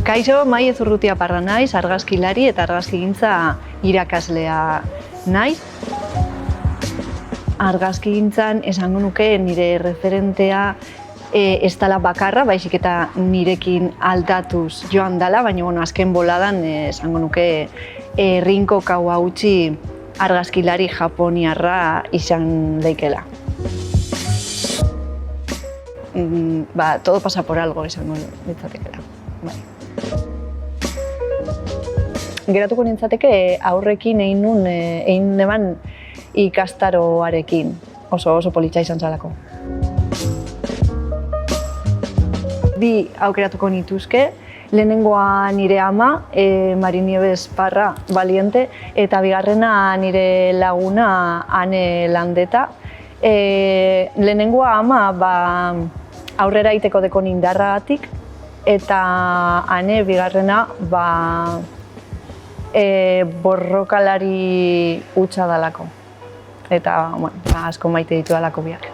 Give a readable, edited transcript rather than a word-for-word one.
Kaixo, Mai Ezurrutia Parra naiz, argazkilari eta argazkigintza irakaslea naiz. Argazkigintzan esango nuke nire referentea ez dela bakarra, baizik eta nirekin aldatuz joan dela, baina azken boladan esango nuke Rinko Kawauchi argazkilari japoniarra izan leikela. Todo pasa por algo, esango nintzatekela. Geratuko nintzateke aurrekin egin neban ikastaroarekin, oso politxa izan zalako. Bi aukeratuko nituzke, lehenengoa nire ama, Mari Nieves Parra Valiente, eta bigarrena nire laguna Ane Landeta. Lehenengoa ama aurrera iteko dekon indarragatik, eta Ane bigarrena borrokalari hutsa dalako. Eta asko maite ditu dalako biak.